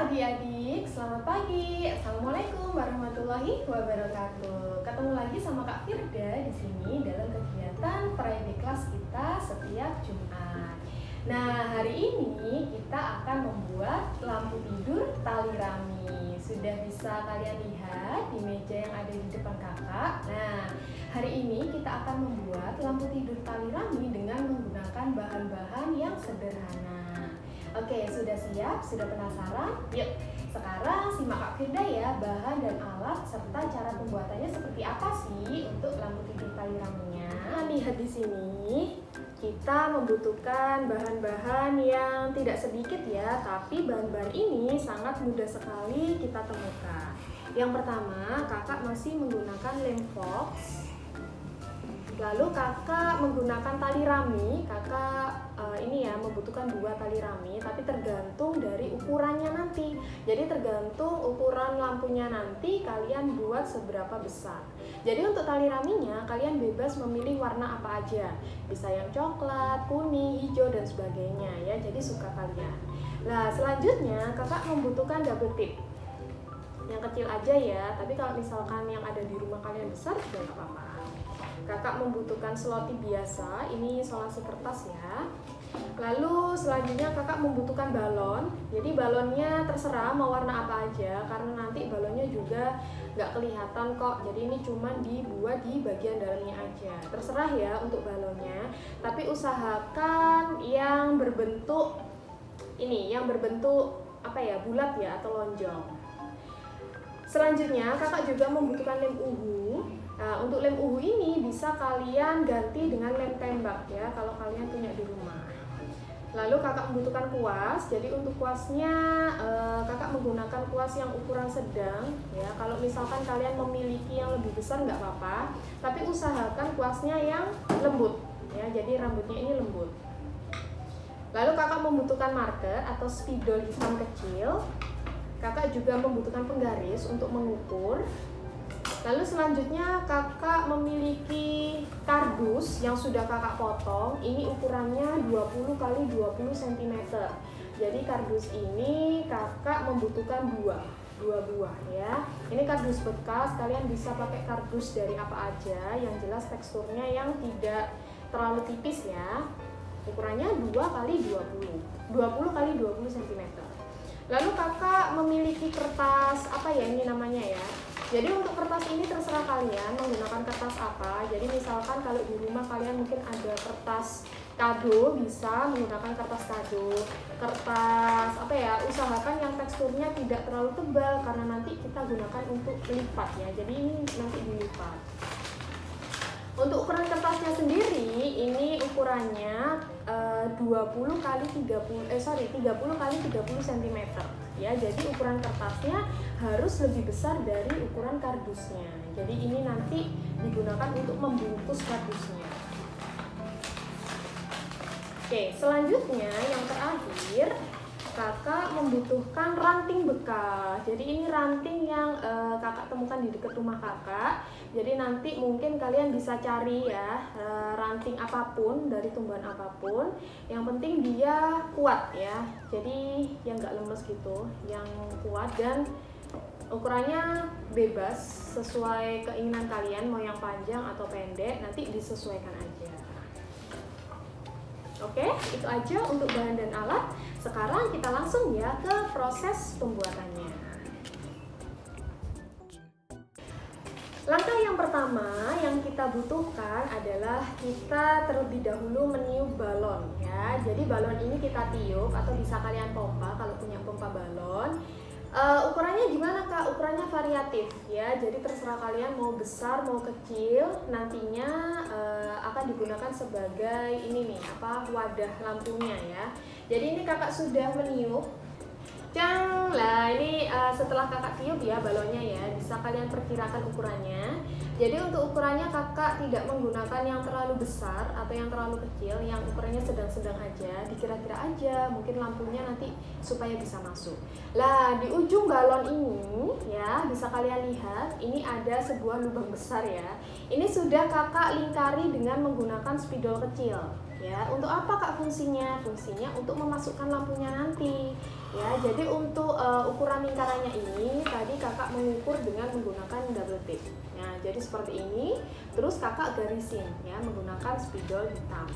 adik-adik, selamat pagi. Assalamualaikum warahmatullahi wabarakatuh. Ketemu lagi sama Kak Firda di sini dalam kegiatan Friday Class kita setiap Jumat. Nah, hari ini kita akan membuat lampu tidur tali rami. Sudah bisa kalian lihat di meja yang ada di depan kakak. Nah, hari ini kita akan membuat lampu tidur tali rami dengan menggunakan bahan-bahan yang sederhana. Oke, sudah siap? Sudah penasaran? Yuk, sekarang simak Kak Firda ya, bahan dan alat serta cara pembuatannya seperti apa sih untuk lampu tidur tali raminya. Nah, lihat di sini, kita membutuhkan bahan-bahan yang tidak sedikit ya, tapi bahan-bahan ini sangat mudah sekali kita temukan. Yang pertama, kakak masih menggunakan lem fox. Lalu kakak menggunakan tali rami. Kakak ini ya membutuhkan 2 tali rami, tapi tergantung dari ukurannya nanti. Jadi tergantung ukuran lampunya nanti kalian buat seberapa besar. Jadi untuk tali raminya kalian bebas memilih warna apa aja. Bisa yang coklat, kuning, hijau dan sebagainya ya. Jadi suka kalian. Nah, selanjutnya kakak membutuhkan double tip. Yang kecil aja ya, tapi kalau misalkan yang ada di rumah kalian besar juga nggak apa-apa. Kakak membutuhkan selotip biasa, ini isolasi kertas ya. Lalu selanjutnya kakak membutuhkan balon. Jadi balonnya terserah mau warna apa aja, karena nanti balonnya juga nggak kelihatan kok. Jadi ini cuma dibuat di bagian dalamnya aja. Terserah ya untuk balonnya, tapi usahakan yang berbentuk ini, yang berbentuk apa ya, bulat ya atau lonjong. Selanjutnya kakak juga membutuhkan lem uhu. Nah, untuk lem uhu ini bisa kalian ganti dengan lem tembak ya kalau kalian punya di rumah. Lalu kakak membutuhkan kuas. Jadi untuk kuasnya kakak menggunakan kuas yang ukuran sedang ya. Kalau misalkan kalian memiliki yang lebih besar nggak apa-apa, tapi usahakan kuasnya yang lembut ya. Jadi rambutnya ini lembut. Lalu kakak membutuhkan marker atau spidol hitam kecil. Kakak juga membutuhkan penggaris untuk mengukur. Lalu selanjutnya kakak memiliki kardus yang sudah kakak potong. Ini ukurannya 20 x 20 cm. Jadi kardus ini kakak membutuhkan dua buah ya. Ini kardus bekas, kalian bisa pakai kardus dari apa aja. Yang jelas teksturnya yang tidak terlalu tipis ya. Ukurannya 2 x 20 x 20 cm. Lalu kakak memiliki kertas apa ya ini namanya ya. Jadi untuk kertas ini terserah kalian menggunakan kertas apa. Jadi misalkan kalau di rumah kalian mungkin ada kertas kado, bisa menggunakan kertas kado. Kertas apa ya, usahakan yang teksturnya tidak terlalu tebal karena nanti kita gunakan untuk lipat ya. Jadi ini nanti dilipat. Untuk ukuran kertasnya sendiri, ini ukurannya 30 x 30 cm ya. Jadi ukuran kertasnya harus lebih besar dari ukuran kardusnya. Jadi ini nanti digunakan untuk membungkus kardusnya. Oke, selanjutnya yang terakhir kakak membutuhkan ranting bekas. Jadi ini ranting yang kakak temukan di dekat rumah kakak. Jadi nanti mungkin kalian bisa cari ya ranting apapun dari tumbuhan apapun. Yang penting dia kuat ya. Jadi yang nggak lemes gitu, yang kuat dan ukurannya bebas sesuai keinginan kalian, mau yang panjang atau pendek nanti disesuaikan aja. Oke, itu aja untuk bahan dan alat. Sekarang kita langsung ya ke proses pembuatannya. Langkah yang pertama yang kita butuhkan adalah kita terlebih dahulu meniup balon ya. Jadi balon ini kita tiup atau bisa kalian pompa kalau punya pompa balon. Ukurannya gimana kak? Ukurannya variatif ya. Jadi terserah kalian mau besar mau kecil. Nantinya akan digunakan sebagai ini nih apa, wadah lampunya ya. Jadi ini kakak sudah meniup. Cang lah, ini setelah kakak tiup ya balonnya ya, bisa kalian perkirakan ukurannya. Jadi untuk ukurannya kakak tidak menggunakan yang terlalu besar atau yang terlalu kecil, yang ukurannya sedang-sedang aja, dikira-kira aja mungkin lampunya nanti supaya bisa masuk. Lah di ujung balon ini ya bisa kalian lihat ini ada sebuah lubang besar ya. Ini sudah kakak lingkari dengan menggunakan spidol kecil. Ya, untuk apa kak fungsinya? Fungsinya untuk memasukkan lampunya nanti. Ya, jadi untuk ukuran lingkarannya ini tadi kakak mengukur dengan menggunakan double tape. Nah, jadi seperti ini. Terus kakak garisin ya menggunakan spidol hitam.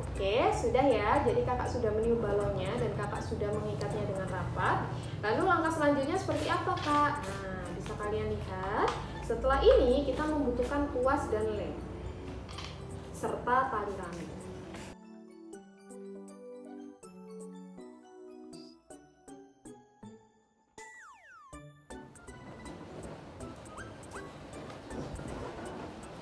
Oke, sudah ya. Jadi kakak sudah meniup balonnya dan kakak sudah mengikatnya dengan rapat. Lalu langkah selanjutnya seperti apa, Kak? Nah, bisa kalian lihat. Setelah ini kita membutuhkan kuas dan lem serta tali rami.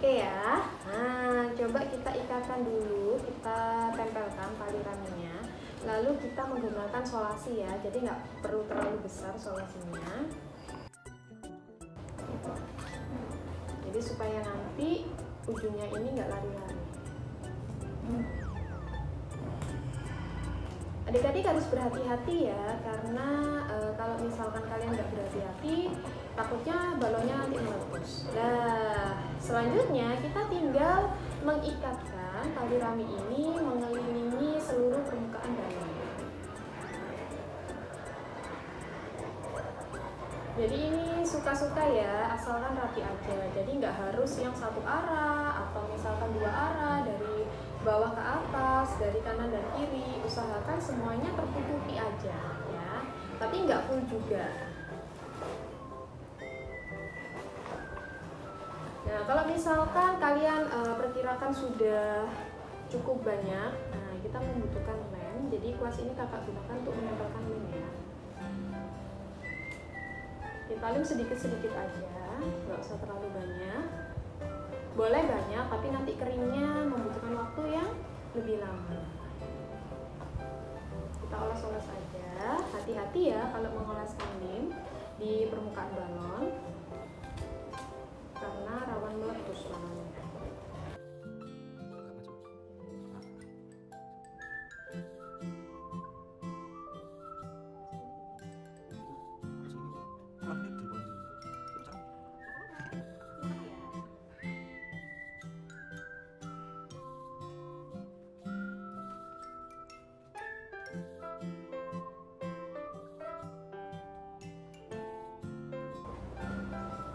Oke ya, nah coba kita ikatkan dulu, kita tempelkan tali raminya. Lalu kita menggunakan solasi ya, jadi nggak perlu terlalu besar solasinya. Jadi supaya nanti ujungnya ini nggak lari-lari. Adik-adik harus berhati-hati ya, karena kalau misalkan kalian nggak berhati-hati, takutnya balonnya nanti meletus. Nah, selanjutnya kita tinggal mengikatkan tali rami ini mengelilingi seluruh permukaan balon. Jadi ini suka-suka ya, asalkan rapi aja. Jadi nggak harus yang satu arah atau misalkan dua arah dari bawah ke atas, dari kanan dan kiri. Usahakan semuanya tertutupi aja ya, tapi nggak full juga. Nah, kalau misalkan kalian perkirakan sudah cukup banyak, nah kita membutuhkan lem. Jadi kuas ini kakak gunakan untuk menempelkan lem ya. Kita lem sedikit-sedikit aja, nggak usah terlalu banyak. Boleh banyak, tapi nanti keringnya membutuhkan waktu yang lebih lama. Kita oles-oles aja. Hati-hati ya kalau mengoleskan lem di permukaan balon, karena rawan meletus balonnya.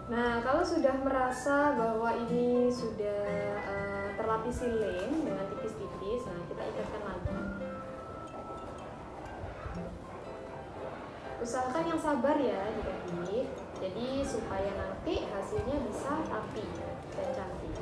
Nah, kalau sudah merasa bahwa ini sudah terlapisi lem dengan tipis-tipis, nah kita ikatkan lagi. Usahakan yang sabar ya adik-adik, jadi supaya nanti hasilnya bisa rapi dan cantik.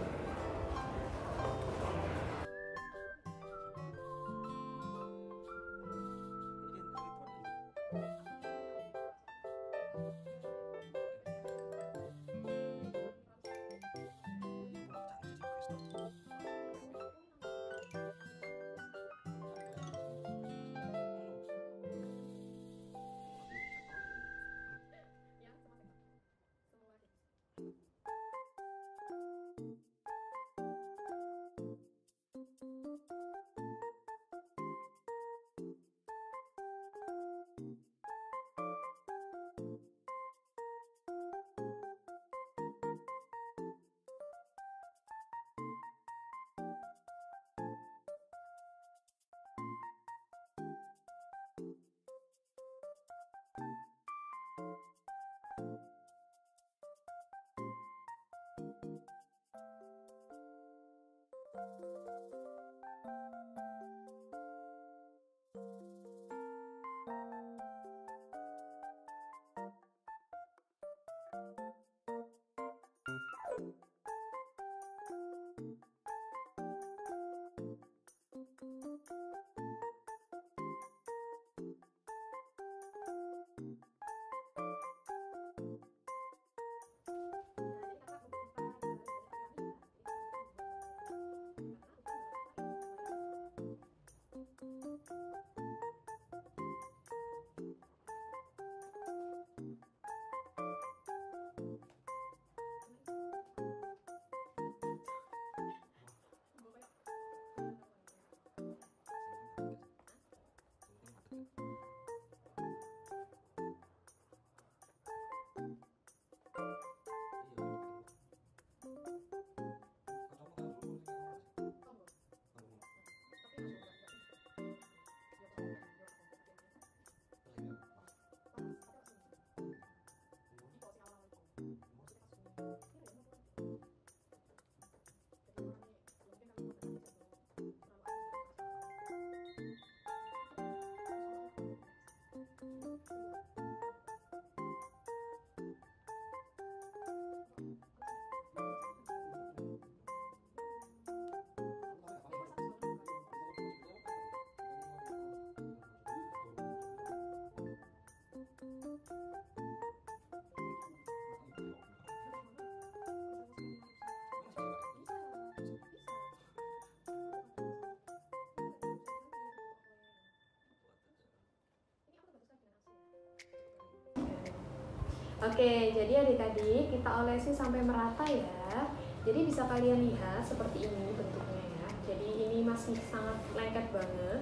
Oke, jadi adik-adik kita olesi sampai merata ya. Jadi bisa kalian lihat seperti ini bentuknya ya. Jadi ini masih sangat lengket banget.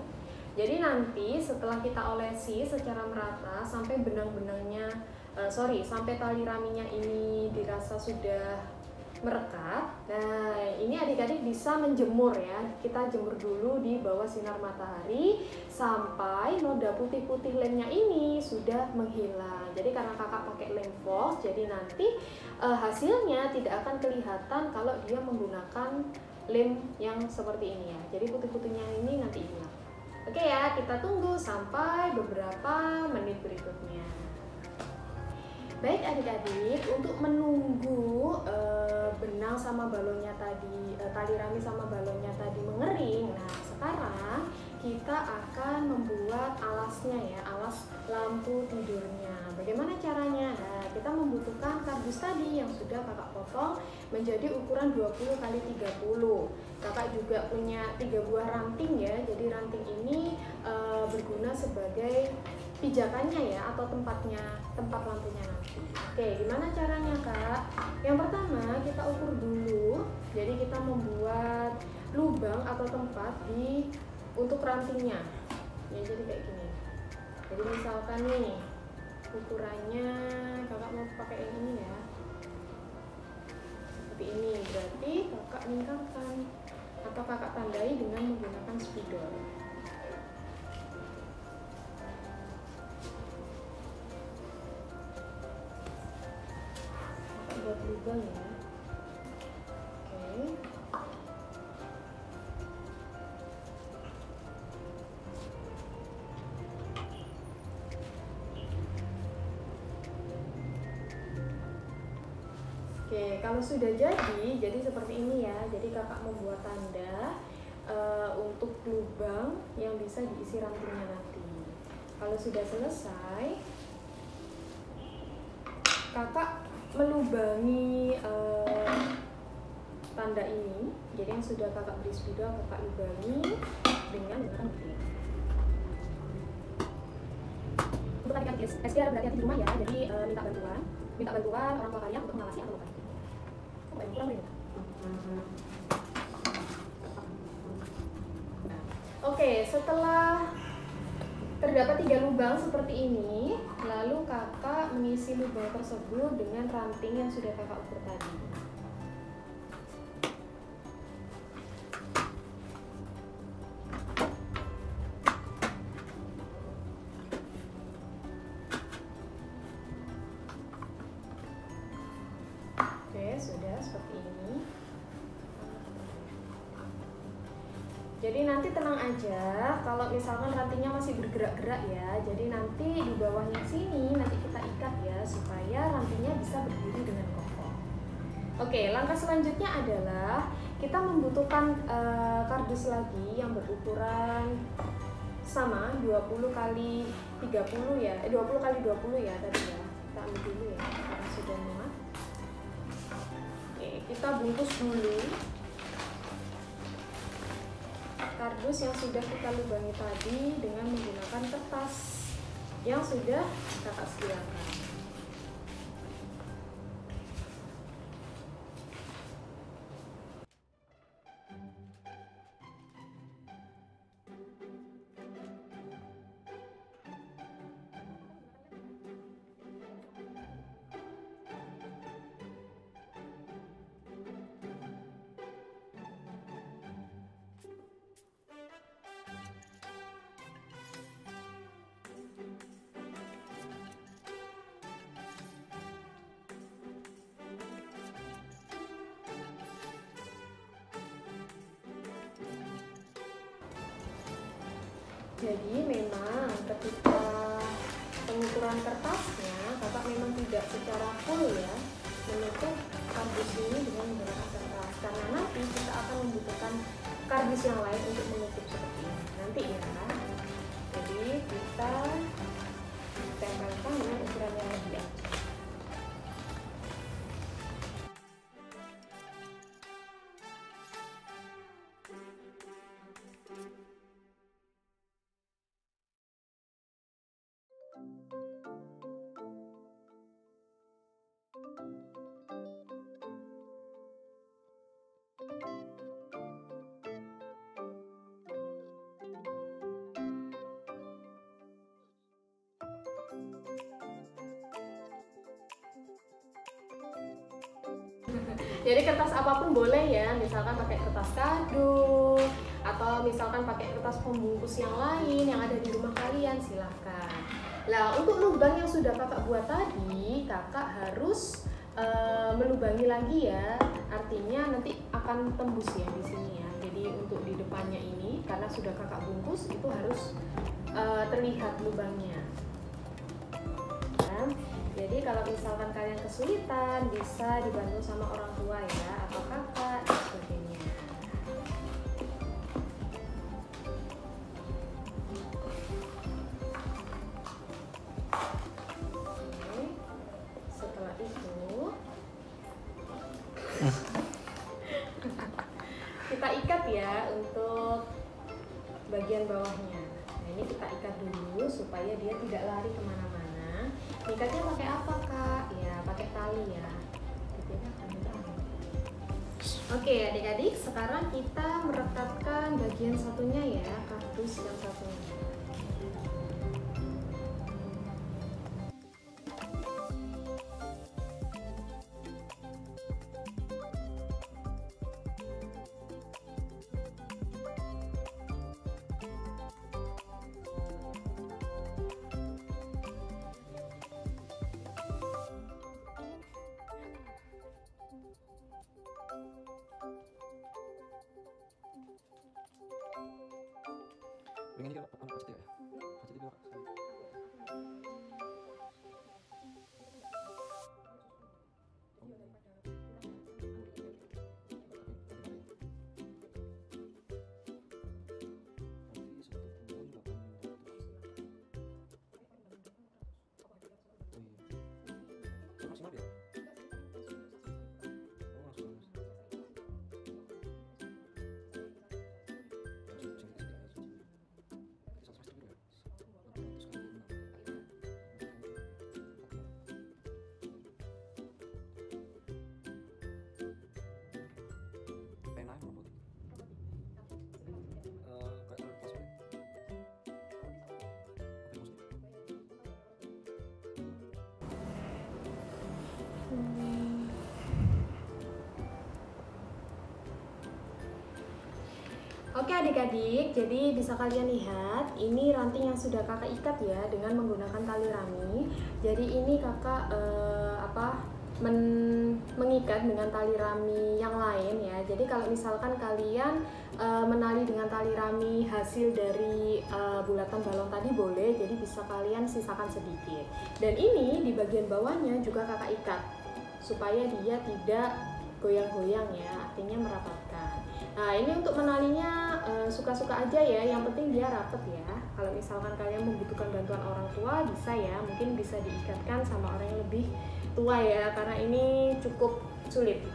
Jadi nanti setelah kita olesi secara merata sampai benang-benangnya, sampai tali raminya ini dirasa sudah merekat. Nah, ini adik-adik bisa menjemur ya. Kita jemur dulu di bawah sinar matahari sampai noda putih-putih lemnya ini sudah menghilang. Jadi karena kakak pakai lem fox, jadi nanti hasilnya tidak akan kelihatan kalau dia menggunakan lem yang seperti ini ya. Jadi putih-putihnya ini nanti hilang. Oke ya, kita tunggu sampai beberapa menit berikutnya. Baik adik-adik, untuk menunggu benang sama balonnya tadi, tali rami sama balonnya tadi mengering. Nah, sekarang kita akan membuat alasnya ya, alas lampu tidurnya. Bagaimana caranya? Nah, kita membutuhkan kardus tadi yang sudah kakak potong menjadi ukuran 20 x 30. Kakak juga punya 3 buah ranting ya, jadi ranting ini berguna sebagai pijakannya ya, atau tempat lampunya nanti. Oke, gimana caranya kak? Yang pertama kita ukur dulu. Jadi kita membuat lubang atau tempat untuk rantingnya ya, jadi kayak gini. Jadi misalkan nih ukurannya kakak mau pakai yang ini ya, seperti ini, berarti kakak lingkarkan atau kakak tandai dengan menggunakan spidol. Buat lubang ya. Oke, kalau sudah jadi seperti ini ya. Jadi kakak membuat tanda untuk lubang yang bisa diisi rantingnya nanti. Kalau sudah selesai, kakak melubangi tanda ini. Jadi yang sudah kakak beri spidol, kakak lubangi dengan ranting. Untuk adik-adik SD berhati-hati di rumah ya. Jadi minta bantuan orang tua kalian untuk mengawasi atau bukan. Oke, setelah terdapat 3 lubang seperti ini, lalu kakak mengisi lubang tersebut dengan ranting yang sudah kakak ukur tadi. Oke, sudah seperti ini. Jadi nanti tenang aja, kalau misalkan rantingnya masih bergerak-gerak ya, jadi nanti di bawahnya sini nanti kita ikat ya, supaya rantingnya bisa berdiri dengan kokoh. Oke, langkah selanjutnya adalah kita membutuhkan kardus lagi yang berukuran sama 20 x 30 ya, 20 x 20 ya tadi ya. Kita ambil dulu ya, karena sudah muat. Oke, kita bungkus dulu kardus yang sudah kita lubangi tadi dengan menggunakan kertas yang sudah kakak sediakan. Jadi memang ketika pengukuran kertasnya kakak memang tidak secara full ya menutup kardus ini dengan menggunakan kertas, karena nanti kita akan membutuhkan kardus yang lain untuk menutup seperti ini nanti ya. Jadi kita tempelkan dengan ukuran yang lebih aja. Jadi kertas apapun boleh ya, misalkan pakai kertas kado atau misalkan pakai kertas pembungkus yang lain yang ada di rumah kalian, silahkan. Nah, untuk lubang yang sudah kakak buat tadi, kakak harus melubangi lagi ya, artinya nanti akan tembus ya di sini ya. Jadi untuk di depannya ini karena sudah kakak bungkus itu harus terlihat lubangnya. Jadi kalau misalkan kalian kesulitan bisa dibantu sama orang tua ya atau kakak dan sebagainya. Oke. Setelah itu kita ikat ya untuk bagian bawahnya. Nah ini kita ikat dulu supaya dia tidak lari kemana-mana. Ikatnya pakai apa kak? Ya pakai tali ya. Oke adik-adik, sekarang kita merekatkan bagian satunya ya, kardus yang satunya. Pengen juga apa pasti ya? Pasti juga. Oke adik-adik, jadi bisa kalian lihat ini ranting yang sudah kakak ikat ya dengan menggunakan tali rami. Jadi ini kakak mengikat dengan tali rami yang lain ya. Jadi kalau misalkan kalian menali dengan tali rami hasil dari bulatan balon tadi boleh, jadi bisa kalian sisakan sedikit. Dan ini di bagian bawahnya juga kakak ikat supaya dia tidak goyang-goyang ya, artinya merapatkan. Nah ini untuk menalinya suka-suka aja ya, yang penting dia rapet ya. Kalau misalkan kalian membutuhkan bantuan orang tua bisa ya, mungkin bisa diikatkan sama orang yang lebih tua ya, karena ini cukup sulit.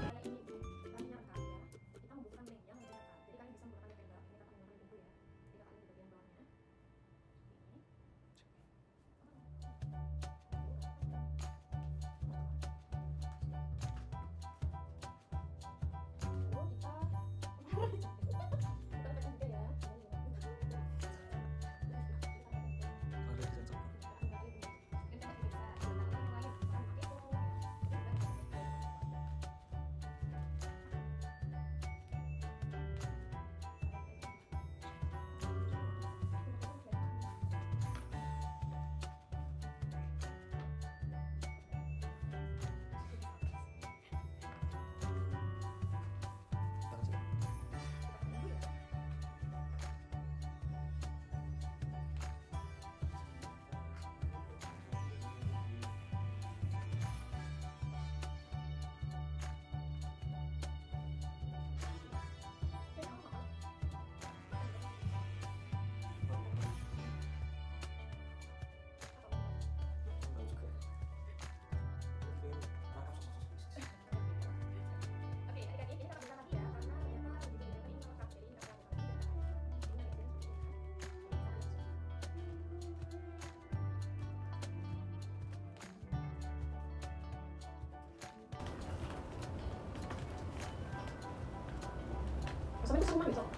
Sampai itu rumah besok.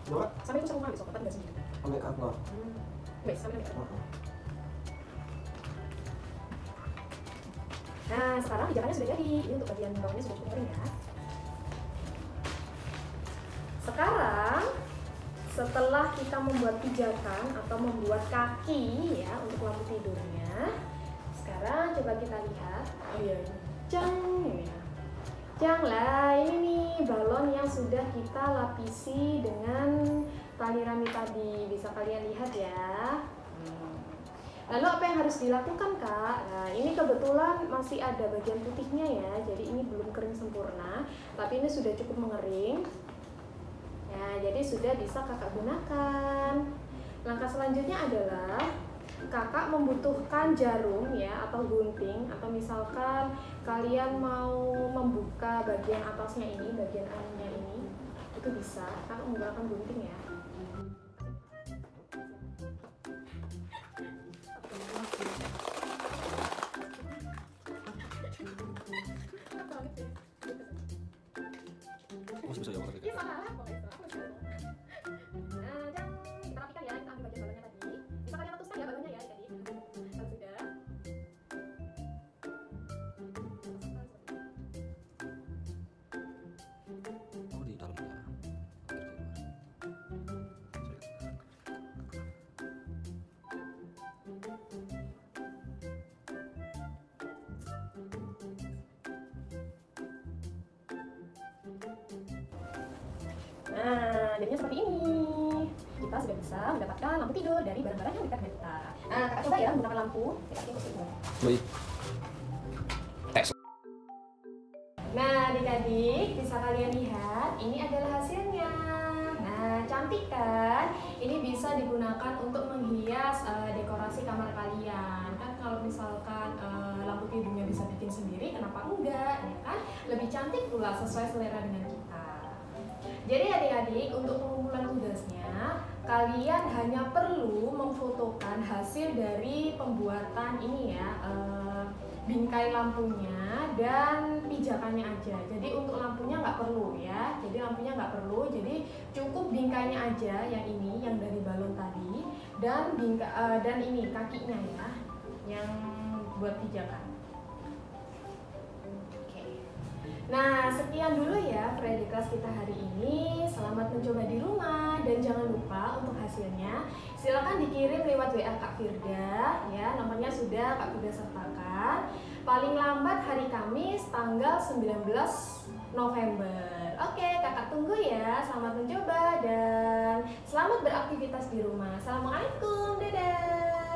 Berapa? Sampai itu rumah besok, tapi nggak sendiri. Sampai ke apa? Wes, sampai ke apa? Nah, sekarang pijakannya sudah jadi. Ini untuk bagian bawahnya sudah cukup kering ya. setelah kita membuat pijakan atau membuat kaki ya untuk lampu tidurnya, sekarang coba kita lihat. Oh iya, cang ya. Cang lah, ini nih balon yang sudah kita lapisi dengan tali rami tadi. Bisa kalian lihat ya. Lalu apa yang harus dilakukan Kak? Nah ini kebetulan masih ada bagian putihnya ya, jadi ini belum kering sempurna, tapi ini sudah cukup mengering. Ya, jadi sudah bisa Kakak gunakan. Langkah selanjutnya adalah Kakak membutuhkan jarum ya atau gunting, atau misalkan kalian mau membuka bagian atasnya ini, bagian anunya ini, itu bisa Kakak menggunakan gunting ya. Masih bisa ya orang Iya salah, pokoknya salah. Nah, jangan kita rapikan ya, kita ambil bagian balonnya tadi. Bisa kalian letuskan ya balonnya ya, jadi kalau sudah. Oh di dalamnya. Nah, jadinya seperti ini. Kita sudah bisa mendapatkan lampu tidur dari barang-barang yang dekat kita. Nah, Kakak coba ya menggunakan lampu. Kita ikut itu. Baik. Nah, adik-adik bisa kalian lihat, ini adalah hasilnya. Nah, cantik kan? Ini bisa digunakan untuk menghias dekorasi kamar kalian. Kan kalau misalkan lampu tidurnya bisa bikin sendiri, kenapa enggak? Ya kan? Lebih cantik pula sesuai selera dengan kita. Jadi adik-adik, untuk pengumpulan tugasnya, kalian hanya perlu memfotokan hasil dari pembuatan ini ya, bingkai lampunya dan pijakannya aja. Jadi untuk lampunya nggak perlu ya, jadi lampunya nggak perlu, jadi cukup bingkainya aja yang ini, yang dari balon tadi, dan dan ini kakinya ya, yang buat pijakan. Nah, sekian dulu ya Friday Class kita hari ini. Selamat mencoba di rumah dan jangan lupa untuk hasilnya silakan dikirim lewat WA Kak Firda ya. Nomornya sudah Kak Firda sertakan. Paling lambat hari Kamis tanggal 19 November. Oke, Kakak tunggu ya. Selamat mencoba dan selamat beraktivitas di rumah. Assalamualaikum. Dadah.